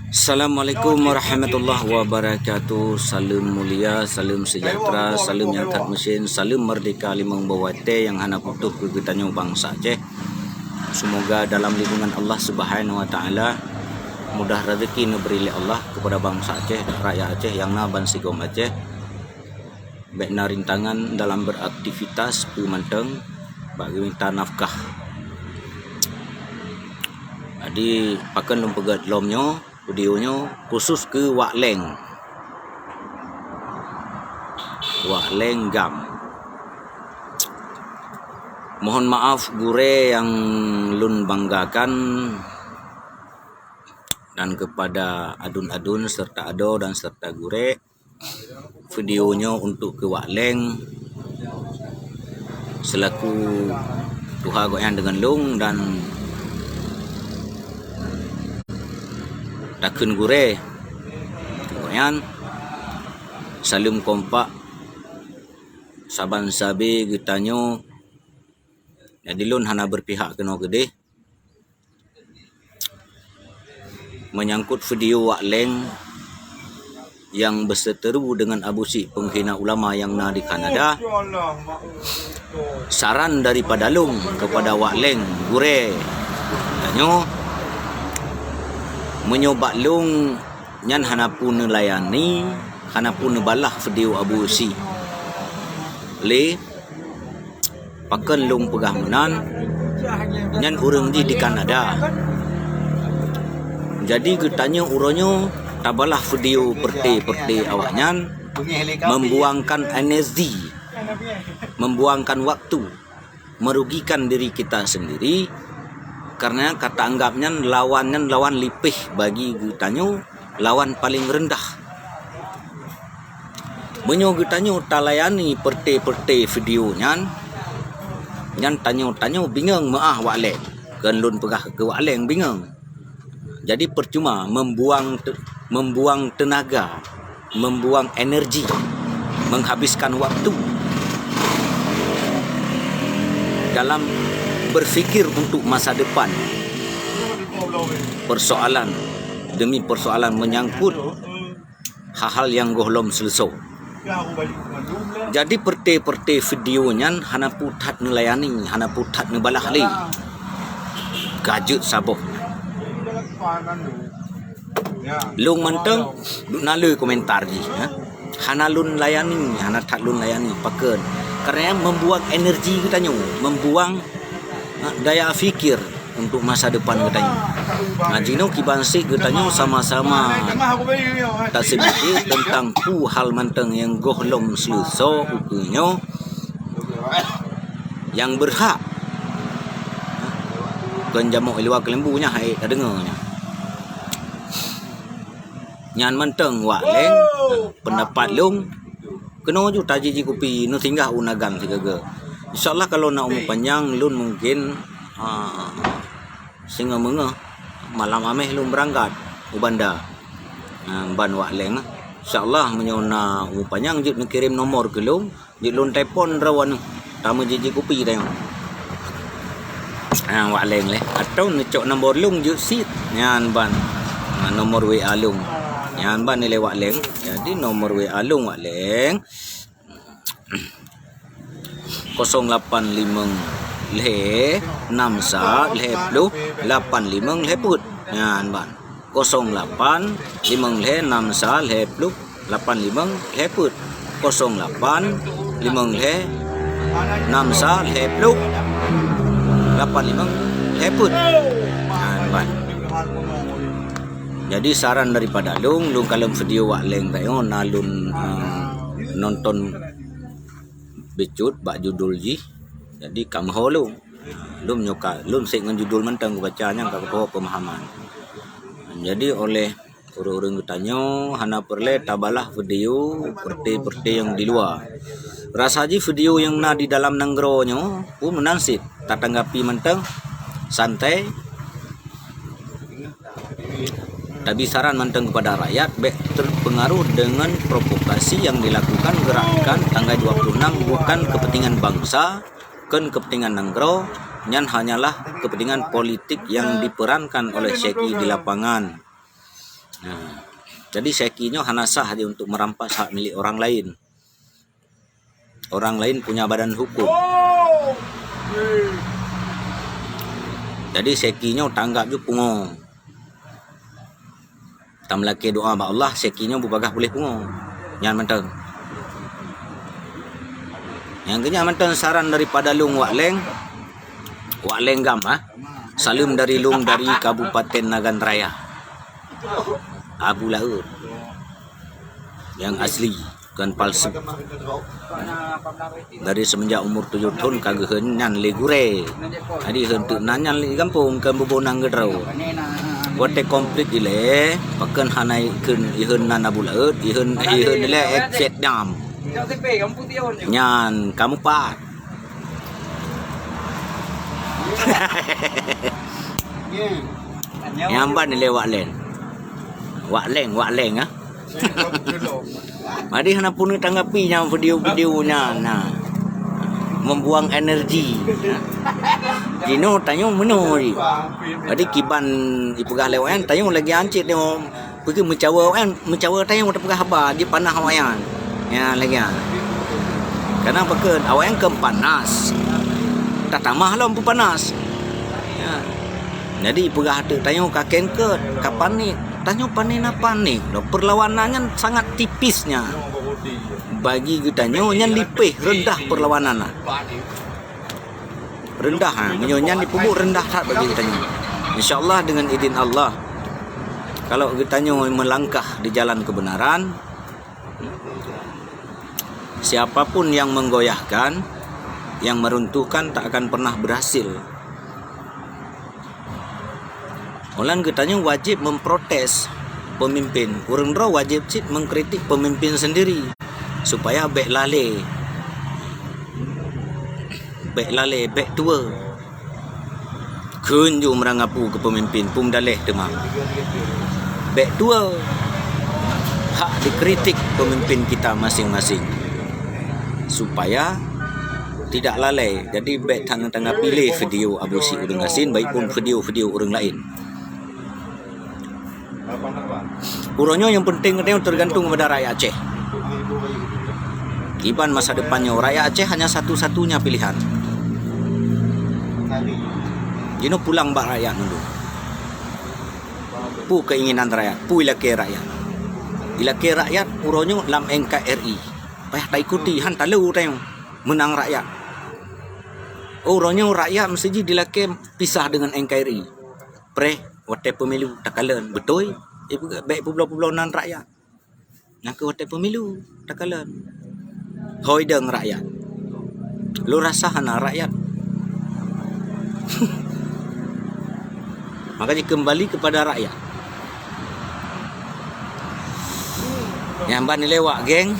Assalamualaikum warahmatullahi wabarakatuh. Salam mulia, salam sejahtera, salam yang tak mesin, salam merdeka limang bawate yang hana putuh ke kitanya bangsa Aceh. Semoga dalam lindungan Allah Subhanahu wa taala mudah rezeki diberi oleh Allah kepada bangsa Aceh dan rakyat Aceh yang naban sigom Aceh. Baik na rintangan dalam beraktivitas pemanteng bagi minta nafkah. Jadi pakan lumpegat lomnya videonya khusus ke Wak Leng Gam. Mohon maaf gure yang lun banggakan dan kepada adun-adun serta ado dan serta gure, videonya untuk ke Wak Leng selaku tuha goyang dengan lung dan takun gure goyan salim kompak saban sabi gitanyo jadi lun hana berpihak kena gede menyangkut video Wak Leng yang berseteru dengan Abu Si penghina ulama yang na di Kanada. Saran daripada lung kepada Wak Leng gure gitanyo menyoba lung nyan hana pun layani, hana pun balah video Abu Si le pakan lung pegah menan nyan urang di Kanada. Jadi getanya uronyo tabalah video perte awaknya membuangkan energi, membuangkan waktu, merugikan diri kita sendiri. Karena kata anggapnya lawan lipih bagi gitanyo lawan paling rendah. Menyo gitanyo talayani perte videonya nyan tanyo bingung maah Wak Leng kan lun pegah ke Wak Leng bingung. Jadi percuma membuang tenaga, membuang energi, menghabiskan waktu dalam berfikir untuk masa depan, persoalan demi persoalan menyangkut hal-hal yang gohlom selesai. Jadi perte videonya hana putat nelayani, hana putat nebalah li gajut saboh lung menteng duk nalui komentar ji hana lun layani, hana tak lun layani paken karena membuang energi kitanya, membuang daya fikir untuk masa depan katanya. Ngajino kibansi katanya sama-sama tak sedikit tentang hal manteng yang gohlom seluso ukunyo yang berhak kan jamu ilwa kelembunya hai tak dengarnya. Nyan manteng Wak Leng pendapat lung kena ju taji kopi no singgah unagan sigaga. InsyaAllah kalau nak umur panjang lun mungkin singa menga malam ameh lun berangkat ke bandar ban Wak Leng. InsyaAllah menyona umur panjang jut nak kirim nomor ke lun jut lun telefon rawan tamu jiji kopi tengok Wak Leng leh atau necok nombor lun jut sit nyan ban nomor WA lun nyan ban nilai Wak Leng. Jadi nomor WA lun Wak Leng 085 leh 63 leh 85 leh put nyan ban 085 leh 63 leh 85 leh put 085 leh 63 leh 85 leh put nyan ban. Jadi saran daripada lung kalau video Wak Leng tayo na lun nonton becut bak judul ji jadi kamu holung lum nyoka lum sik ngan judul mentang bacanya ka pemahaman. Jadi oleh orang-orang getanyo hana perle tabalah video perte yang di luar. Rasa ji video yang na di dalam nangronyo pun menansip tak tanggapi mentang santai. Tapi saran manteng kepada rakyat terpengaruh dengan provokasi yang dilakukan gerakan tanggal 26 bukan kepentingan bangsa, kan kepentingan nanggro nyan hanyalah kepentingan politik yang diperankan oleh Syeki di lapangan. Nah, jadi Syekinya hanya sah dia untuk merampas hak milik orang lain. Orang lain punya badan hukum. Jadi Syekinya tanggap ju pungo. Tam laki doa ba Allah, Syekinya bubagah boleh pungo. Nyan mentang. Yang kenya mentang saran daripada Lung Wak Leng. Wak Leng Gam salam dari Lung dari Kabupaten Nagan Raya. Abu Laut. Yang asli kan palsu. Dari semenjak umur 7 tahun kagak nyan le gure. Jadi hentu nanyan le kampung kan bubonang gedrau. Wate komplit dile pakan hanai kun ihun nan Abu Laut, ihun le exit dam. Nyan kamu pat. Nyamban ni lewat len. Wak leng Mari hana pun tanggapi nya video-videonya nah. Membuang energi. Dino tanyo meno ri. Jadi kiban ipegah lewan tanyo lagi ancit dia pergi mencawa tanyo tak pegah haba di panah hawayan. Ya lagi. Karena bekeun awayan ke panas. Tak tamah lah empu panas. Ya. Jadi pegah hati tanyo kaken ke kapan ni? Tanyo panena panik. Perlawanannya sangat tipisnya. Bagi kita nyan lipih rendah perlawanan. Rendah menyonya di pubuk rendah tak bagi kita. Insyaallah dengan izin Allah. Kalau kita melangkah di jalan kebenaran, siapapun yang menggoyahkan, yang meruntuhkan tak akan pernah berhasil. Orang katanya wajib memprotes pemimpin. Orang ro wajib cit mengkritik pemimpin sendiri supaya baik lale. Baik tua. Kunju merangapu ke pemimpin pum daleh demam. Baik tua. Hak dikritik pemimpin kita masing-masing. Supaya tidak lalai. Jadi baik tengah-tengah pilih video Abu Syik Udeng Asin baik pun video-video orang lain. Uronyo yang penting katanya tergantung kepada rakyat Aceh. Iban masa depannya rakyat Aceh hanya satu-satunya pilihan. Jino pulang bak rakyat dulu. Pu keinginan rakyat, pu ilake rakyat. Ilake rakyat uronyo lam NKRI. Payah tak ikuti han talu tayong menang rakyat. Uronyo rakyat mesti dilake pisah dengan NKRI. Wate pemilu takalan betul baik pulau-pulau nan rakyat nak wate pemilu takalan hoi deng rakyat lu rasa hana rakyat. Makanya kembali kepada rakyat. Yang ban lewat geng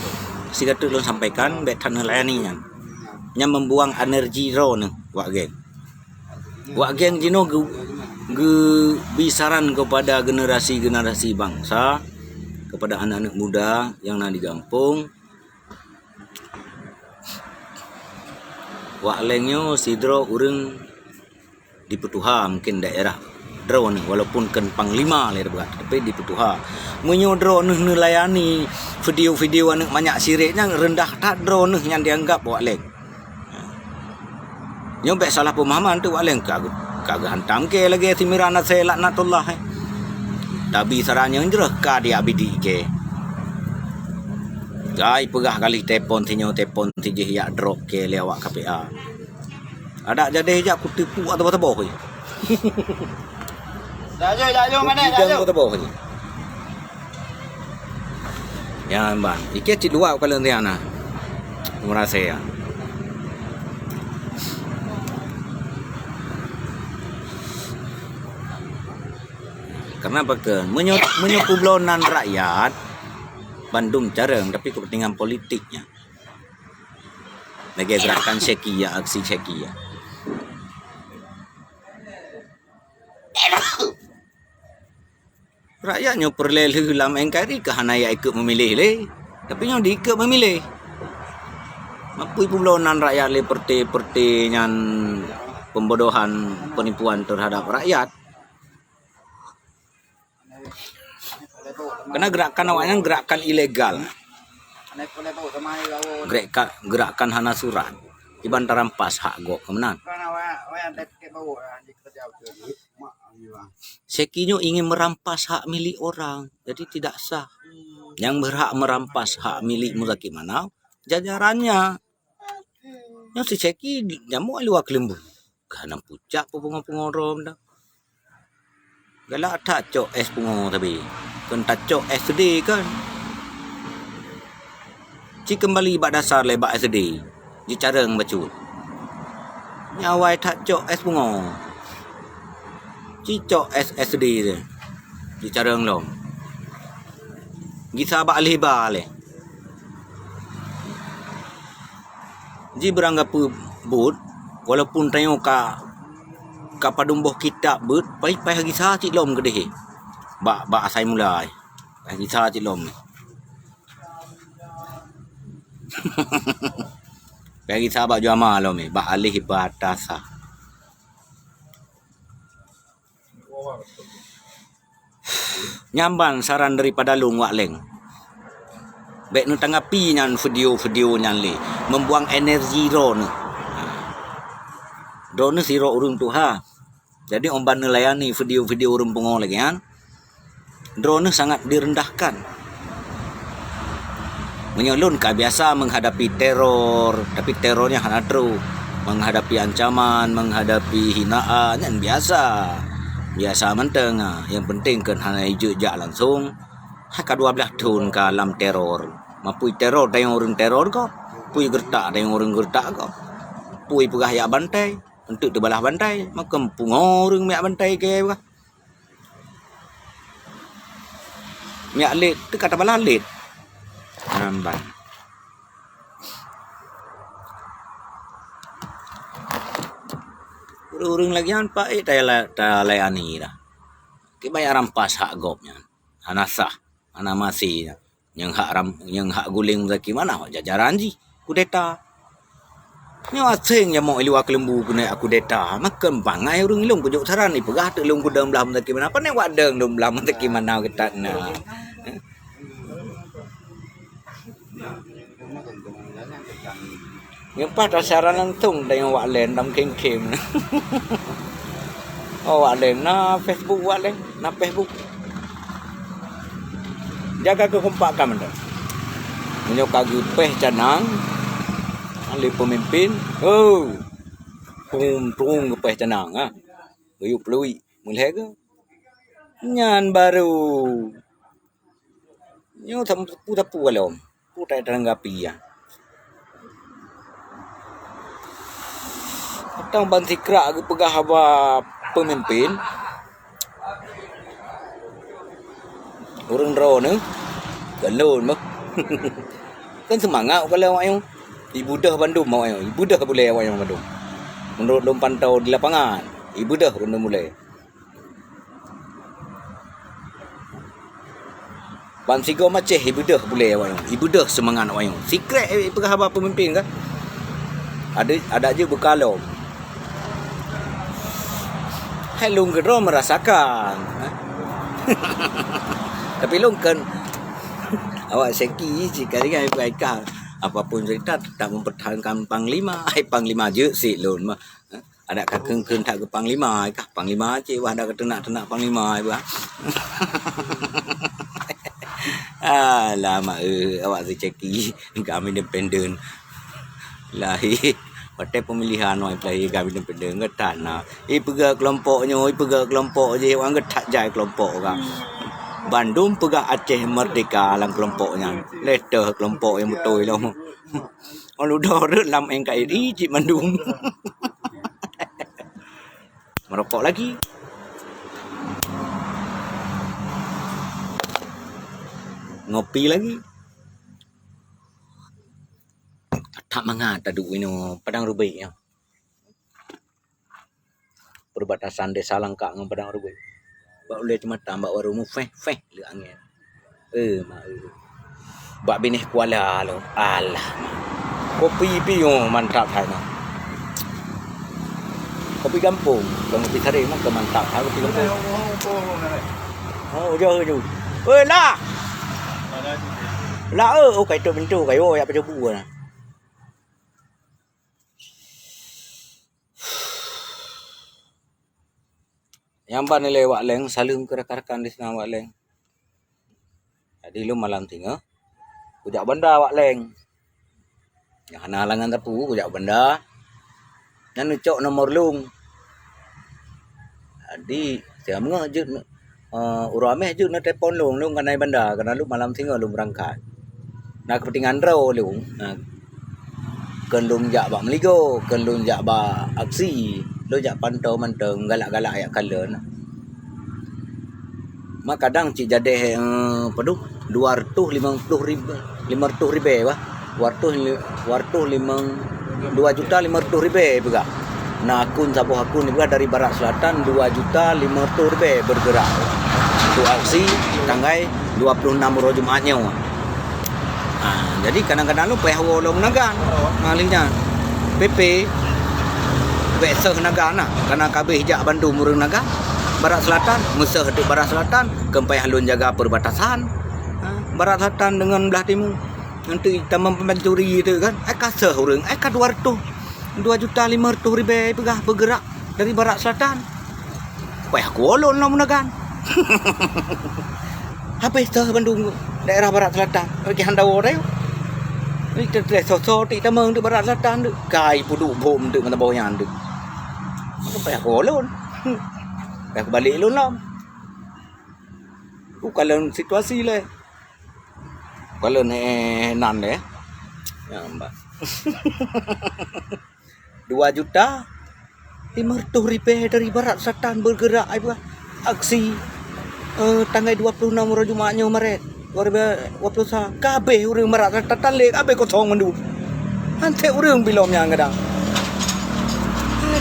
siga tu lu sampaikan baik tan layani nya membuang energi ro ne wak geng jino bisaran kepada generasi-generasi bangsa, kepada anak-anak muda yang di kampung. Wak lengnya sidro urang di Petuha mungkin daerah drone walaupun kan panglima le buat tapi di Petuha. Munyo drone layani video-video anak banyak siriknya rendah tak drone yang dianggap wak leng. Nyo baik salah pemahaman tu wak leng kagak hantam ke lagi timirana saya laknatullah. Tapi saranya njreh ka dia bidi ke. Gai pegah kali telefon tijih ya drop ke lewat KPA. Ada jadi je aku tipu atau boh. Jajo mana jajo. Boh. Ya ban, iki cik dua kalau tiana. Merasa ya. Karena bagian menyepublonan rakyat Bandung jarang tapi kepentingan politiknya. Lagi gerakan Syekia, aksi Syekia. Rakyatnya perlelu dalam NKRI ke hanaya ikut memilih le. Tapi yang diikut memilih. Mampu publonan rakyat le perti nyan pembodohan, penipuan terhadap rakyat. Karena gerakan awaknya gerakan ilegal. Gerakan hana surat. Iban terampas hak go kemenan. Sekinyo ingin merampas hak milik orang, jadi tidak sah. Yang berhak merampas hak milik Muzaki Manau jajarannya. Yang si Seki nyamuk luar kelembu. Karena pucak pengorom dah. Galak tak cok es pungo tapi. Kan tak cok SD kan. Ci kembali bak dasar lebak SD. Di careng bacut. Nyawai tak cok es pungo. Ci cok es SD tu. Di careng lom. Gisa bak lebar le. Ji beranggap but walaupun tengok ka padumboh kitab but pai lagi sa cik lom gede. Bak asai mulai. Lagi sa cik lom. Lagi sa bak jama lom bak alih batasa. Nyamban saran daripada Lung Wak Leng. Baik nu tanggapi nyan video nyan le membuang energi drone. Drone siro urung tu ha. Jadi omban nelayani video urung pengol lagi kan. Drone sangat direndahkan. Menyelun biasa menghadapi teror, tapi terornya hana tru. Menghadapi ancaman, menghadapi hinaan yang biasa. Biasa menteng. Yang penting kan hana ijak langsung. Hak 12 tahun ka lam teror. Mapui teror tayong orang teror ko. Pui gertak tayong orang gertak ko. Pui pegah yak bantai. Untuk terbalah bantai. Maka pungorang miak bantai ke. Miak lit. Itu kata balah lit. Nampak. Urung lagi kan pak. Tak layani dah. Kibaya rampas hak gopnya. Hanasah. Ana masih yang hak guling Muzaki mana jajaran ji kudeta ni asing yang mau liwa kelembu kena aku deta makan bangai urang ilung pujuk saran ni pegah tu lung kudang belah Muzaki mana apa ni wadeng dum belah Muzaki mana ketatna yang pas saran langsung dengan Wak Len dam kem oh Wak Len na Facebook Wak Len na Facebook jaga kekompakan benda. Menyokak gupeh canang. Ahli pemimpin. Oh. Tung gupeh canang. Guyup pelui. Mulai ke? Nyan baru. Nyo tapu alam. Putai teranggapi ya. Atang banti krak ke pegah apa pemimpin. Orang drone galon mah. Kan semangat kalau awak yang ibu dah Bandung mau yang ibu dah boleh awak yang Bandung. Menurut lom pantau di lapangan, ibu dah kena mulai. Ban sigo maceh ibu dah boleh awak yang. Ibu dah semangat awak yang. Secret pegah apa pemimpin kan? Ada aja berkalau. Helung gedro merasakan. Tapi long kan awak Seki jika dia baikkan apapun cerita tetap mempertahankan panglima. Panglima je si lon mah. Ada kakeng tak ke panglima kah? Panglima je wah ada ketenak panglima bah. Lama awak Seki kami independen. Lahir partai pemilihan orang play kami independen ngetan nah. Pegah kelompoknya, pegah kelompok je orang ngetak jai kelompok kan. Bandung pegah Aceh Merdeka dalam kelompoknya. Letter kelompok yang betul lah. Kalau dah dalam NKRI Cik Bandung. Merokok lagi. Ngopi lagi. Tak mangat taduk ini Padang Rubai ya. Perbatasan Desa Langkak dengan Padang Rubai. Bak boleh cuma tambah warung feh le angin. Mak bak binih kuala lo. Alah. Kopi piung mantap hai nah. kopi kampung, kopi kering mah mantap. Kopi kampung. Oh, jauh. Oi lah. Lah kai tu pintu kai ya pada buah. Yang ban nilai Wak Leng saling ke rekan-rekan di sana Wak Leng. Jadi lu malam tinggal. Kujak benda Wak Leng. Yang kena halangan tapu kujak benda. Nan ucok nomor lung. Jadi saya mengajut urameh je na telefon lung kanai benda karena lu malam tinggal lu berangkat. Nah kepentingan raw lung. Kan lung jak bak meligo, kan lung jak bak aksi, lu jak pantau galak-galak ayak kala nah. Mak kadang cik jadi peduh 250 ribu bah. 2 juta 500 ribu juga. Nah akun sabuh akun juga dari barat selatan 2 juta 500 ribu bergerak. Itu aksi tanggai 26 Roh Jumaatnya. Jadi kadang-kadang lu payah wolong nagan malingnya PP besar nagan nah karena kabeh hijak Bandung murung nagan barat selatan mesah di barat selatan kempay halun jaga perbatasan barat selatan dengan belah timur nanti tamam pencuri itu kan kasah urang ka 2 juta 500 ribu pegah bergerak dari barat selatan payah wolong nagan habis dah Bandung daerah barat selatan pergi handau dah ni sosok ti tamang di barat selatan tu kai pudu bom tu kata bawahnya tu payah kolon payah balik lun lah kalau situasi le kalau nan le ya mbak 2 juta 500 ribu dari barat selatan bergerak aksi tanggal 26 Roh Jumaatnya Maret 2021 kabeh urang barat selatan le kabeh kosong mendu ante urang bilomnya kadang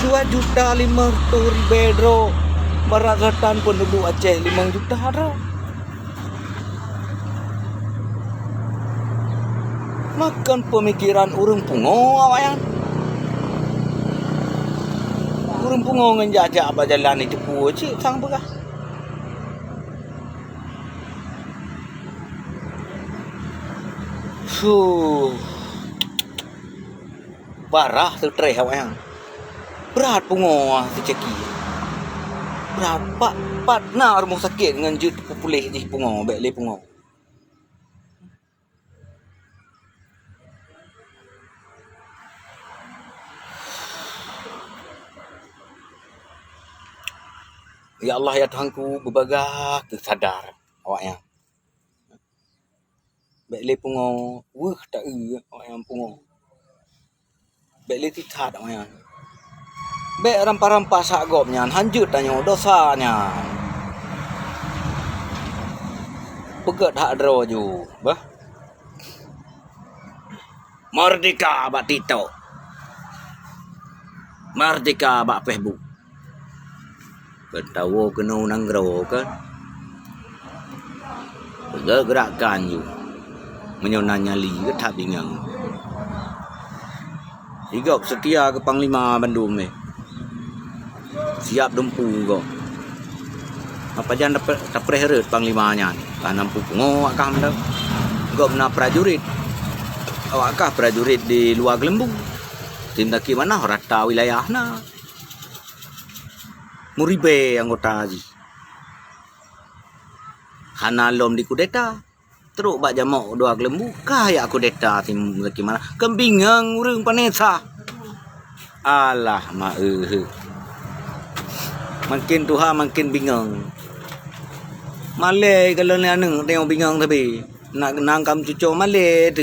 2 juta 500 ribu barat selatan penduduk Aceh 5 juta dah makan pemikiran urang pungo awayan urang pungo ngenjajak apa jalan itu pu cik sang begah parah tu treh awak berat pungo tu ceki berapa patna rumah sakit dengan jut pulih di pungo bek le pungo ya Allah ya Tuhanku berbagah tersadar awaknya bek le pungo tak awak yang pungo bek le titat awaknya bek rampa-rampa sagopnya hanjut tanya dosanya pegat hak dro ju bah merdeka bak Tito merdeka bak Facebook ketawa kena nanggro kan gerakan ju menyona nyali ke tak bingung igok setia ke Panglima Bandung ni siap dempu kau apa jangan dapat preheret Panglimanya kan nampu ngowak kah dah kau na prajurit awakah prajurit di luar Gelembung tindaki mana rata wilayah na muribe anggota haji hana lom di kudeta teruk bak jamak dua Gelembu kah ya kudeta tim mana kembingang urang panesa alah ma makin Tuhan makin bingung malai kalau ni anu tengok bingung tapi nak nangkam cucu malai tu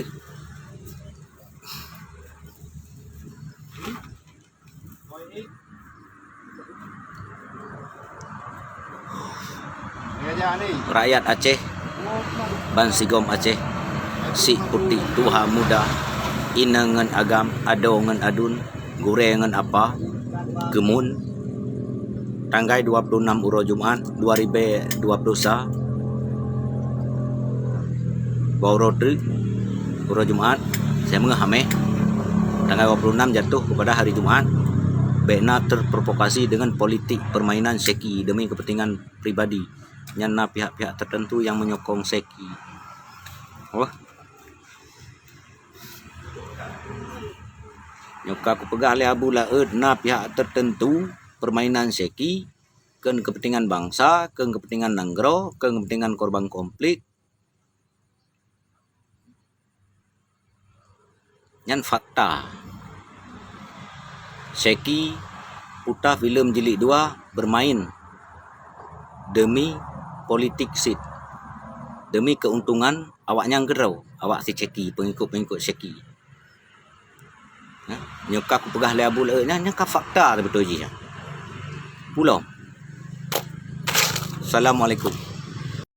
rakyat Aceh Bansigom Aceh si putih tuha muda inangan agam adongan adun gorengan apa gemun tanggal 26 Roh Jumaat 2021 Bauro Roh Jumaat saya mengahameh tanggal 26 jatuh kepada hari Jumaat Bekna terprovokasi dengan politik permainan seki demi kepentingan pribadi. Nyana pihak-pihak tertentu yang menyokong seki. Oh. Nyoka aku pegah le abu la na pihak tertentu permainan seki ken kepentingan bangsa, ken kepentingan nanggro, ken kepentingan korban konflik. Nyan fakta. Seki putar filem jilid 2 bermain demi politik sit. Demi keuntungan awak nyang gerau, awak si Seki, pengikut-pengikut Seki. Nyoka aku pegah le abu le nya ka fakta betul je. Pulau. Assalamualaikum.